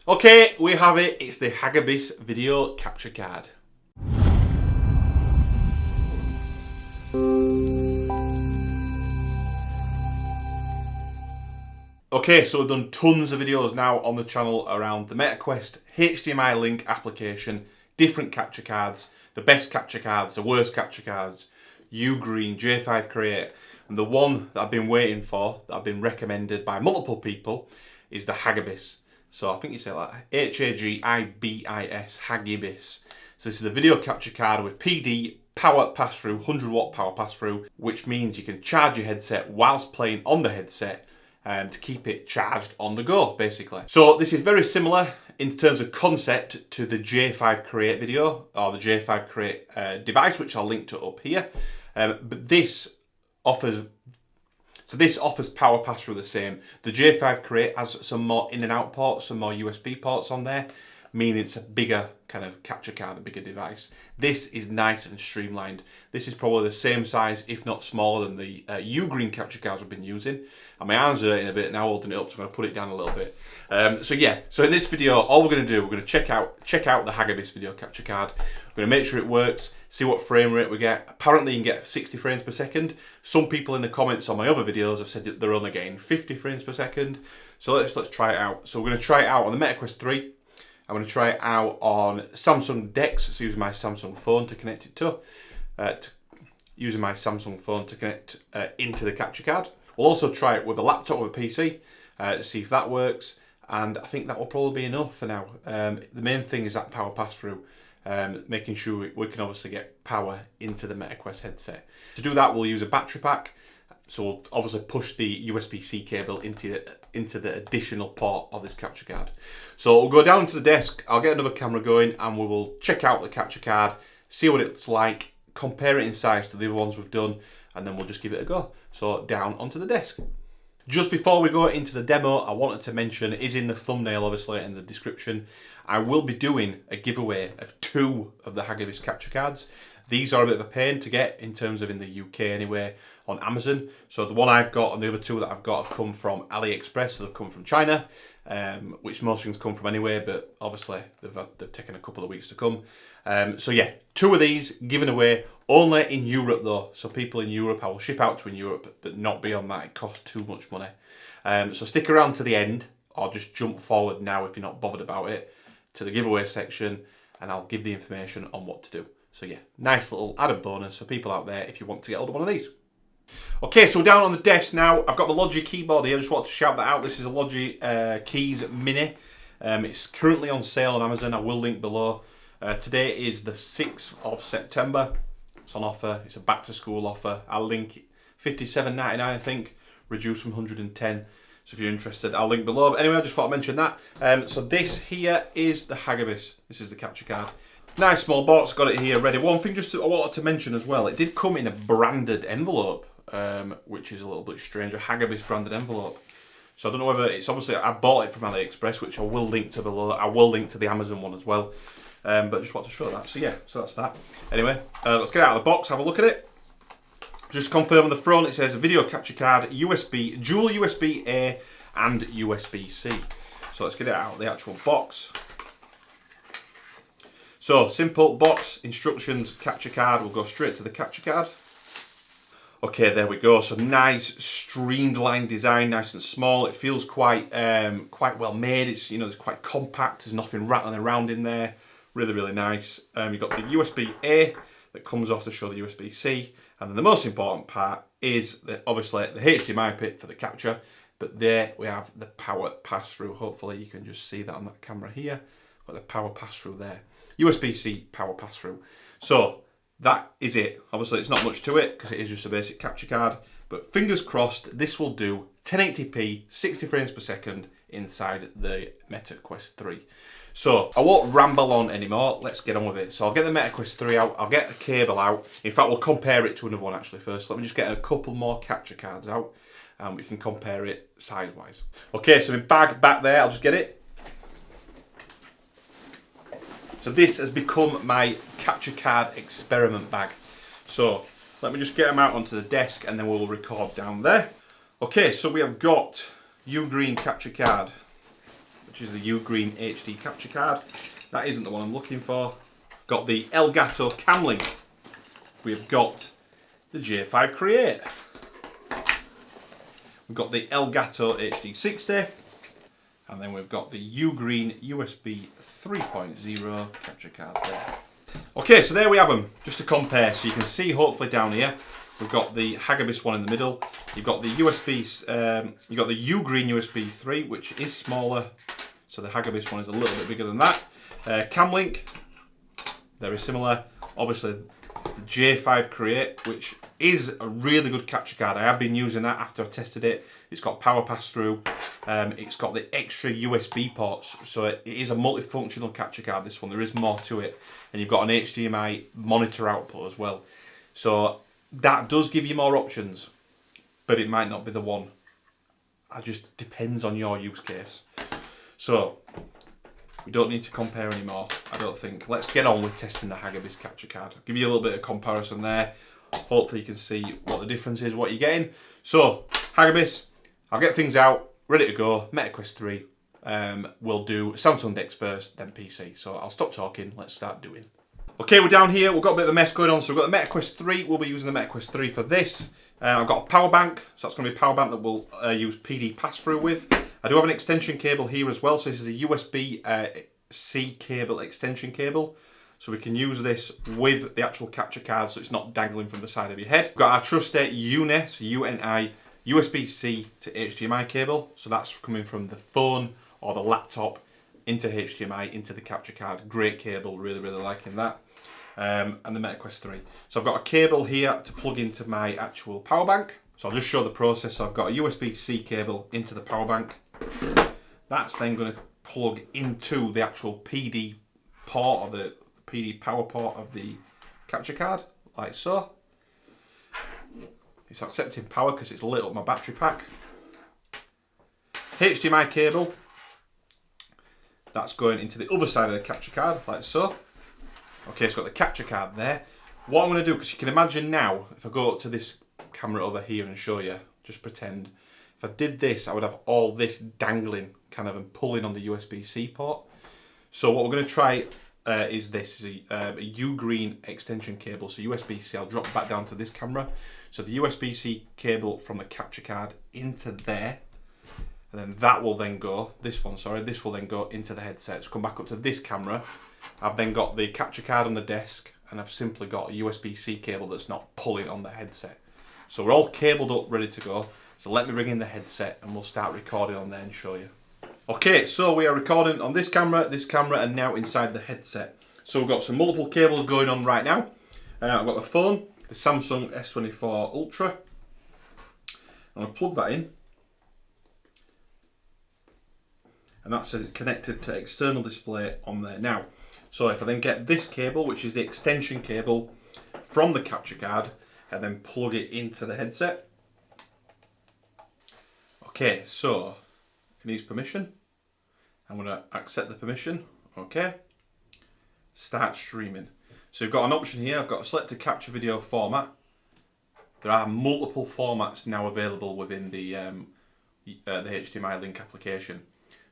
Okay, we have it. It's the Hagibis video capture card. Okay, so we've done tons of videos now on the channel around the MetaQuest HDMI link application, different capture cards, the best capture cards, the worst capture cards, Ugreen, J5 Create, and the one that I've been waiting for, that I've been recommended by multiple people, is the Hagibis. So I think you say like Hagibis, Hagibis. So this is a video capture card with PD, power pass-through, 100 watt power pass-through, which means you can charge your headset whilst playing on the headset to keep it charged on the go, basically. So this is very similar in terms of concept to the J5 Create video, or the J5 Create device, which I'll link to up here. But this offers power pass-through the same. The J5 Create has some more in and out ports, some more USB ports on there, meaning it's a bigger kind of capture card, a bigger device. This is nice and streamlined. This is probably the same size, if not smaller, than the Ugreen capture cards we've been using. And my arms are hurting a bit now holding it up, so I'm going to put it down a little bit. So in this video, all we're going to do, we're going to check out the Hagibis video capture card. We're going to make sure it works, see what frame rate we get. Apparently you can get 60 frames per second. Some people in the comments on my other videos have said that they're only getting 50 frames per second. So let's try it out. So we're going to try it out on the MetaQuest 3. I'm going to try it out on Samsung DeX, so using my Samsung phone to connect it to, using my Samsung phone to connect into the capture card. We'll also try it with a laptop or a PC to see if that works, and I think that will probably be enough for now. The main thing is that power pass-through, making sure we can obviously get power into the MetaQuest headset. To do that, we'll use a battery pack. So we'll obviously push the USB-C cable into the additional port of this capture card. So we'll go down to the desk, I'll get another camera going, and we will check out the capture card, see what it's like, compare it in size to the other ones we've done, and then we'll just give it a go. So down onto the desk. Just before we go into the demo, I wanted to mention, it is in the thumbnail obviously and the description, I will be doing a giveaway of 2 of the Hagibis capture cards. These are a bit of a pain to get in terms of in the UK anyway, on Amazon. So the one I've got and the other 2 that I've got have come from AliExpress, so they've come from China, which most things come from anyway, but obviously they've taken a couple of weeks to come. So yeah, 2 of these given away, only in Europe though. So people in Europe, I will ship out to in Europe, but not beyond that, it costs too much money. So stick around to the end, or just jump forward now if you're not bothered about it, to the giveaway section, and I'll give the information on what to do. So yeah, nice little added bonus for people out there if you want to get hold of one of these. Okay, so down on the desk now, I've got the Logi keyboard here. I just want to shout that out. This is a Logi Keys Mini. It's currently on sale on Amazon. I will link below. Today is the 6th of September. It's on offer. It's a back to school offer. I'll link it. $57.99 I think, reduced from 110. So if you're interested, I'll link below. But anyway, I just thought I'd mention that. So this here is the Hagibis. This is the capture card. Nice small box, got it here ready. One thing I wanted to mention as well, it did come in a branded envelope, which is a little bit strange, a Hagibis branded envelope. So I don't know whether it's obviously, I bought it from AliExpress, which I will link to below. I will link to the Amazon one as well, but just want to show that. So yeah, so that's that. Anyway, let's get out of the box, have a look at it. Just confirm on the front, it says a video capture card, USB, dual USB-A and USB-C. So let's get it out of the actual box. So, simple box, instructions, capture card. We'll go straight to the capture card. Okay, there we go. So nice streamlined design, nice and small. It feels quite well made. It's, you know, it's quite compact. There's nothing rattling around in there. Really, really nice. You've got the USB-A that comes off to show the USB-C. And then the most important part is obviously the HDMI pit for the capture. But there we have the power pass-through. Hopefully you can just see that on that camera here. Got the power pass-through there. USB-C power pass-through. So that is it. Obviously it's not much to it because it is just a basic capture card, but fingers crossed this will do 1080p 60 frames per second inside the MetaQuest 3. So I won't ramble on anymore, let's get on with it. So I'll get the MetaQuest 3 out, I'll get the cable out. In fact, we'll compare it to another one actually first. Let me just get a couple more capture cards out and we can compare it size-wise. Okay, so my bag back there, I'll just get it. So this has become my capture card experiment bag. So let me just get them out onto the desk and then we'll record down there. Okay, so we have got Ugreen capture card, the which is the Ugreen HD capture card. That isn't the one I'm looking for. Got the Elgato Cam Link. We've got the J5 Create. We've got the Elgato HD60. And then we've got the Ugreen USB 3.0 capture card there. Okay, so there we have them, just to compare. So you can see hopefully down here, we've got the Hagibis one in the middle. You've got the you've got the Ugreen USB 3, which is smaller. So the Hagibis one is a little bit bigger than that. Cam Link, very similar. Obviously, the J5 Create, which is a really good capture card. I have been using that after I tested it. It's got power pass-through. It's got the extra USB ports, so it is a multifunctional capture card, this one. There is more to it. And you've got an HDMI monitor output as well. So that does give you more options, but it might not be the one. It just depends on your use case. So we don't need to compare anymore, I don't think. Let's get on with testing the Hagibis capture card. I'll give you a little bit of comparison there. Hopefully you can see what the difference is, what you're getting. So, Hagibis, I'll get things out, ready to go. MetaQuest 3. We'll do Samsung DeX first, then PC. So I'll stop talking, let's start doing. Okay, we're down here, we've got a bit of a mess going on. So we've got the MetaQuest 3, we'll be using the MetaQuest 3 for this. I've got a power bank, so that's going to be a power bank that we'll use PD pass-through with. I do have an extension cable here as well, so this is a USB-C cable extension cable. So we can use this with the actual capture card so it's not dangling from the side of your head. We've got our trusted UNI USB-C to HDMI cable. So that's coming from the phone or the laptop into HDMI, into the capture card. Great cable, really, really liking that. And the MetaQuest 3. So I've got a cable here to plug into my actual power bank. So I'll just show the process. So I've got a USB-C cable into the power bank. That's then going to plug into the actual PD port or the PD power port of the capture card, like so. It's accepting power because it's lit up my battery pack. HDMI cable, that's going into the other side of the capture card, like so. Okay, it's got the capture card there. What I'm going to do, because you can imagine now, if I go up to this camera over here and show you, just pretend, if I did this, I would have all this dangling, kind of, and pulling on the USB-C port. So what we're going to try is this, is a Ugreen extension cable. So USB-C, I'll drop back down to this camera. So the USB-C cable from the capture card into there, and then that will then go, this one, sorry, this will then go into the headset. So come back up to this camera. I've then got the capture card on the desk, and I've simply got a USB-C cable that's not pulling on the headset. So we're all cabled up, ready to go. So let me bring in the headset and we'll start recording on there and show you. Okay, so we are recording on this camera, and now inside the headset. So we've got some multiple cables going on right now. I've got the phone, the Samsung S24 Ultra. I'm going to plug that in. And that says it's connected to external display on there now. So if I then get this cable, which is the extension cable from the capture card, and then plug it into the headset. Okay, so it needs permission. I'm going to accept the permission. Okay. Start streaming. So you've got an option here. I've got a select to capture video format. There are multiple formats now available within the HDMI link application.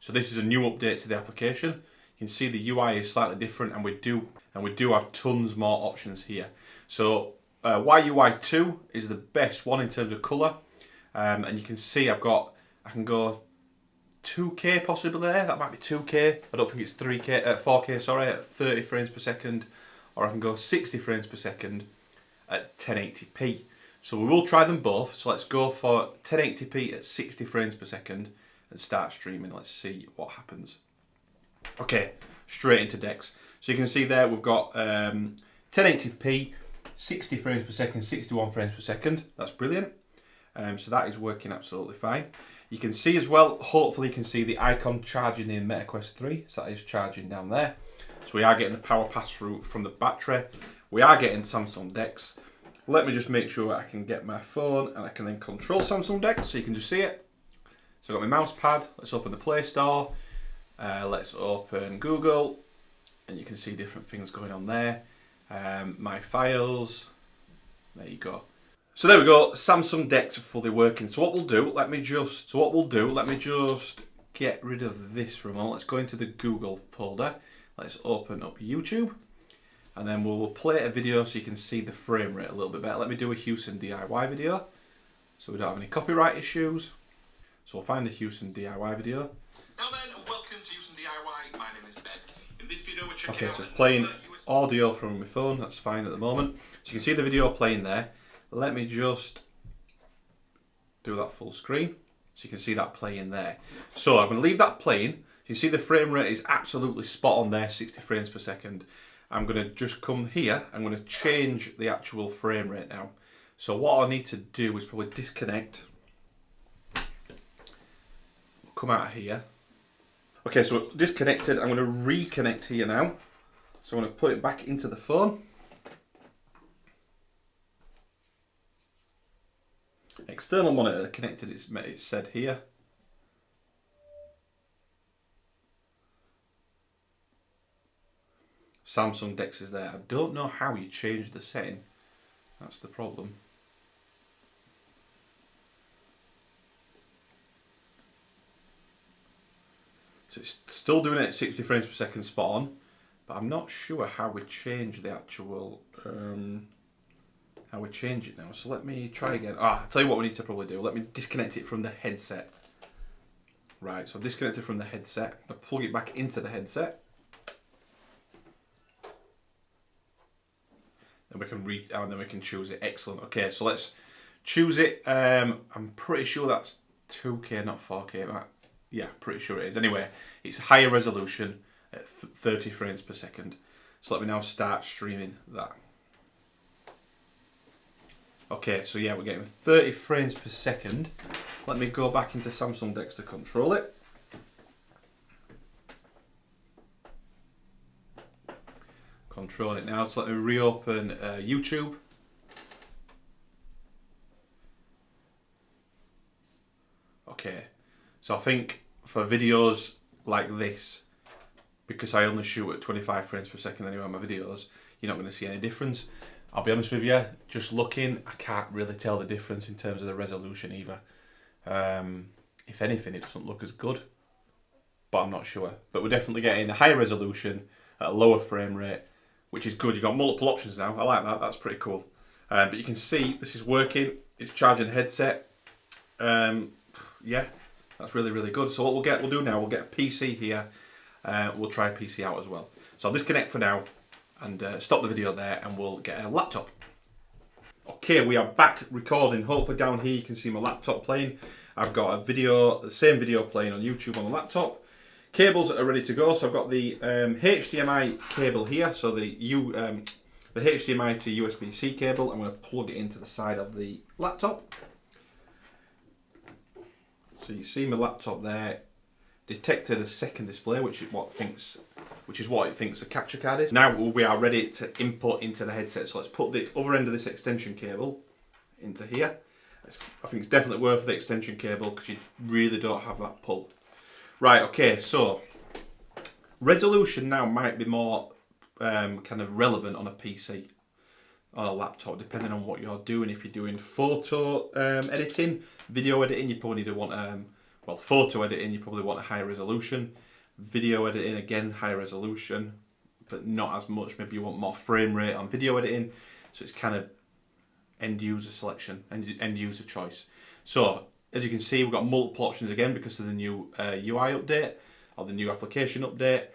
So this is a new update to the application. You can see the UI is slightly different, and we do have tons more options here. So YUI 2 is the best one in terms of colour, and you can see I can go 2K possibly there. That might be 2K. I don't think it's 4K. Sorry, at 30 frames per second, or I can go 60 frames per second at 1080p. So we will try them both. So let's go for 1080p at 60 frames per second and start streaming. Let's see what happens. Okay, straight into DeX. So you can see there we've got 1080p, 60 frames per second, 61 frames per second. That's brilliant. So that is working absolutely fine. You can see as well, hopefully you can see the icon charging in MetaQuest 3. So that is charging down there. So we are getting the power pass through from the battery. We are getting Samsung DeX. Let me just make sure I can get my phone and I can then control Samsung DeX so you can just see it. So I've got my mouse pad. Let's open the Play Store. Let's open Google, and you can see different things going on there. My files, there you go. So there we go, Samsung DeX fully working. So what we'll do, let me just get rid of this for a moment. Let's go into the Google folder. Let's open up YouTube. And then we'll play a video so you can see the frame rate a little bit better. Let me do a Houston DIY video so we don't have any copyright issues. So we'll find a Houston DIY video. Now then, welcome to Houston DIY. My name is Ben. In this video we're checking out... Okay, so it's playing audio from my phone. That's fine at the moment. So you can see the video playing there. Let me just do that full screen so you can see that playing there. So I'm going to leave that playing. You see the frame rate is absolutely spot on there, 60 frames per second. I'm going to just come here. I'm going to change the actual frame rate now. So what I need to do is probably disconnect. Come out of here. Okay, so disconnected. I'm going to reconnect here now. So I'm going to put it back into the phone. External monitor connected, it's said here. Samsung Dex is there. I don't know how you change the setting. That's the problem. So it's still doing it at 60 frames per second spot on, but I'm not sure how we change the actual, how we change it now. So let me try again. I'll tell you what we need to probably do. Let me disconnect it from the headset. Right, so I've disconnected from the headset. I'm going to plug it back into the headset. And we can choose it. Excellent. Okay, so let's choose it. I'm pretty sure that's 2K, not 4K. Right? Yeah, pretty sure it is. Anyway, it's higher resolution at 30 frames per second. So let me now start streaming that. Okay, so yeah, we're getting 30 frames per second. Let me go back into Samsung Dex to control it. Control it now, so let me reopen YouTube. Okay, so I think for videos like this, because I only shoot at 25 frames per second anyway on my videos, you're not going to see any difference. I'll be honest with you, just looking, I can't really tell the difference in terms of the resolution either. If anything, it doesn't look as good, but I'm not sure. But we're definitely getting a higher resolution at a lower frame rate, which is good. You've got multiple options now. I like that. That's pretty cool. But you can see this is working. It's charging the headset. Yeah, that's really, really good. So what we'll do now, we'll get a PC here. We'll try a PC out as well. So I'll disconnect for now and stop the video there, and we'll get a laptop. Okay, we are back recording. Hopefully down here you can see my laptop playing. I've got a video, the same video playing on YouTube on the laptop. Cables are ready to go, so I've got the HDMI cable here, so the HDMI to USB-C cable. I'm going to plug it into the side of the laptop. So you see my laptop there, detected a second display, which is what it thinks the capture card is. Now we are ready to input into the headset, so let's put the other end of this extension cable into here. I think it's definitely worth the extension cable because you really don't have that pull. Right, okay, so resolution now might be more kind of relevant on a PC, on a laptop, depending on what you're doing. If you're doing photo editing, video editing, you probably need to want, well, photo editing, you probably want a higher resolution. Video editing, again, high resolution, but not as much. Maybe you want more frame rate on video editing. So it's kind of end user selection, end user choice. So as you can see, we've got multiple options again because of the new UI update or the new application update.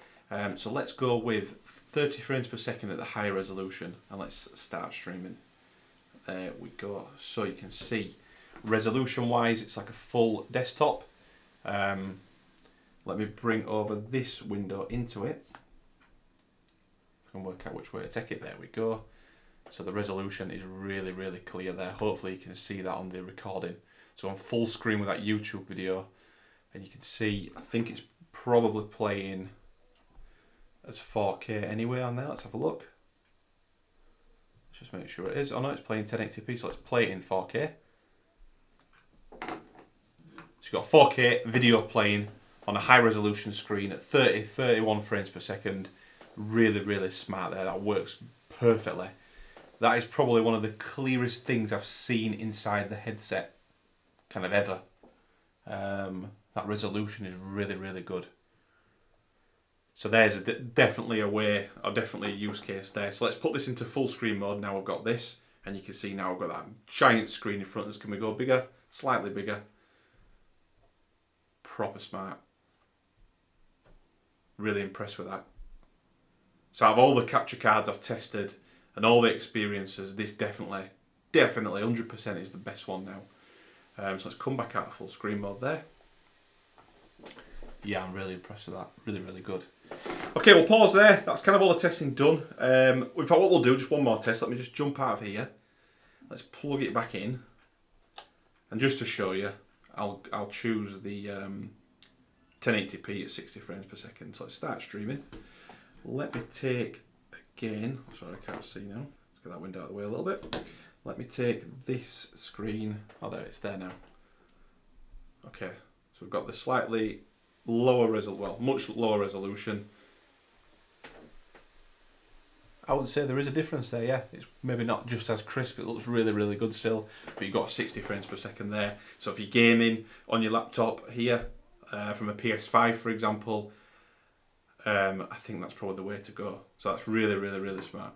So let's go with 30 frames per second at the higher resolution and let's start streaming. There we go. So you can see resolution wise, it's like a full desktop. Let me bring over this window into it and work out which way to take it. There we go. So the resolution is really, really clear there. Hopefully you can see that on the recording. So on full screen with that YouTube video, and you can see, I think it's probably playing as 4K anyway on there. Let's have a look. Let's just make sure it is. Oh no, it's playing 1080p, so let's play it in 4K. So you've got 4K video playing on a high resolution screen at 31 frames per second. Really, really smart there. That works perfectly. That is probably one of the clearest things I've seen inside the headset kind of ever. That resolution is really, really good. So there's definitely a way, or definitely a use case there. So let's put this into full screen mode. Now I've got this, and you can see now I've got that giant screen in front of us. Can we go bigger? Slightly bigger. Proper smart. Really impressed with that. So out of all the capture cards I've tested and all the experiences, this definitely 100% is the best one now. So let's come back out of full screen mode there. Yeah, I'm really impressed with that. Really, really good. Okay, we'll pause there. That's kind of all the testing done. In fact, what we'll do, just one more test. Let me just jump out of here. Let's plug it back in. And just to show you, I'll choose the 1080p at 60 frames per second. So let's start streaming. Let me take, again, sorry I can't see now. Let's get that window out of the way a little bit. Let me take this screen. Oh, there, it's there now. Okay, so we've got the slightly lower much lower resolution. I would say there is a difference there, yeah. It's maybe not just as crisp, it looks really, really good still, but you've got 60 frames per second there. So if you're gaming on your laptop here, from a PS5 for example, I think that's probably the way to go. So that's really, really, really smart.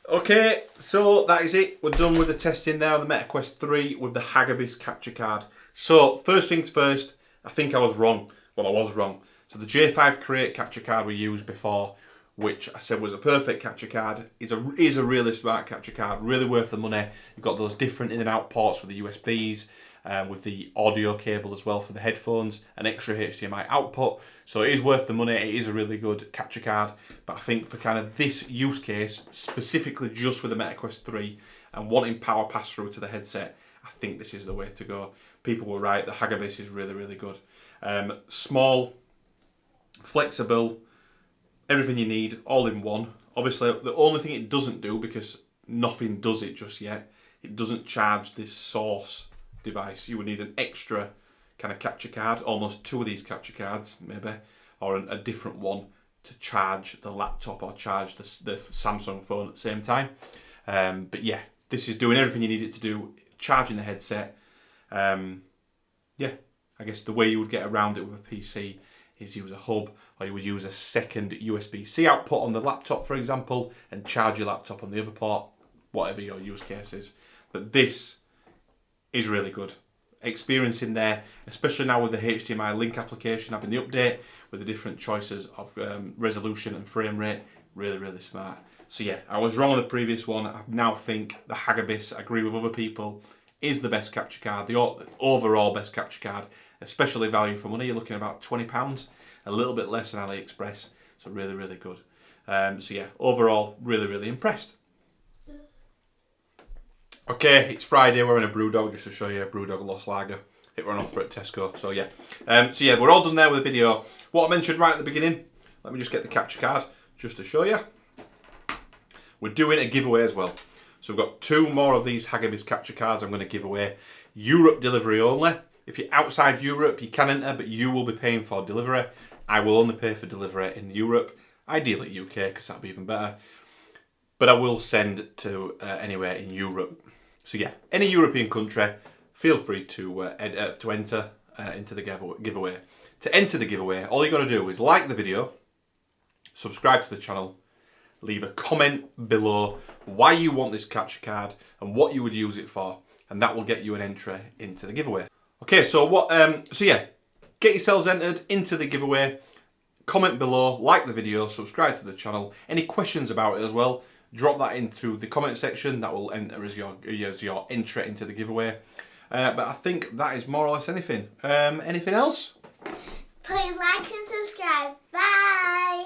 Okay, so that is it. We're done with the testing now, the MetaQuest 3 with the Hagibis capture card. So first things first, I think I was wrong. Well, I was wrong. So the J5 Create capture card we used before, which I said was a perfect capture card, is a really smart capture card, really worth the money. You've got those different in and out ports with the USBs, with the audio cable as well for the headphones, an extra HDMI output. So it is worth the money. It is a really good capture card. But I think for kind of this use case, specifically just with the MetaQuest 3 and wanting power pass through to the headset, I think this is the way to go. People were right, the Hagibis is really, really good. Small, flexible, everything you need, all in one. Obviously, the only thing it doesn't do, because nothing does it just yet, it doesn't charge this source device. You would need an extra kind of capture card, almost two of these capture cards maybe, or a different one to charge the laptop or charge the Samsung phone at the same time. But yeah, this is doing everything you need it to do, charging the headset. Yeah, I guess the way you would get around it with a PC is use a hub, or you would use a second USB-C output on the laptop, for example, and charge your laptop on the other port, whatever your use case is. But this is really good. Experience in there, especially now with the HDMI link application, having the update with the different choices of resolution and frame rate, really, really smart. So yeah, I was wrong on the previous one. I now think the Hagibis, I agree with other people, is the best capture card, the overall best capture card, especially value for money. You're looking at about £20, a little bit less than AliExpress, so really, really good. So yeah, overall, really, really impressed. Okay, it's Friday, we're in a Brewdog, just to show you, Brewdog Lost Lager. It ran offer at Tesco, so yeah. So yeah, we're all done there with the video. What I mentioned right at the beginning, let me just get the capture card, just to show you. We're doing a giveaway as well. So we've got two more of these Hagibis capture cards I'm going to give away. Europe delivery only. If you're outside Europe, you can enter, but you will be paying for delivery. I will only pay for delivery in Europe, ideally UK, because that'd be even better. But I will send to anywhere in Europe. So yeah, any European country, feel free to enter into the giveaway. To enter the giveaway, all you got to do is like the video, subscribe to the channel, leave a comment below why you want this capture card and what you would use it for, and that will get you an entry into the giveaway. Okay, so so yeah, get yourselves entered into the giveaway. Comment below, like the video, subscribe to the channel. Any questions about it as well, drop that into the comment section. That will enter as your entry into the giveaway. But I think that is more or less anything. Anything else? Please like and subscribe. Bye.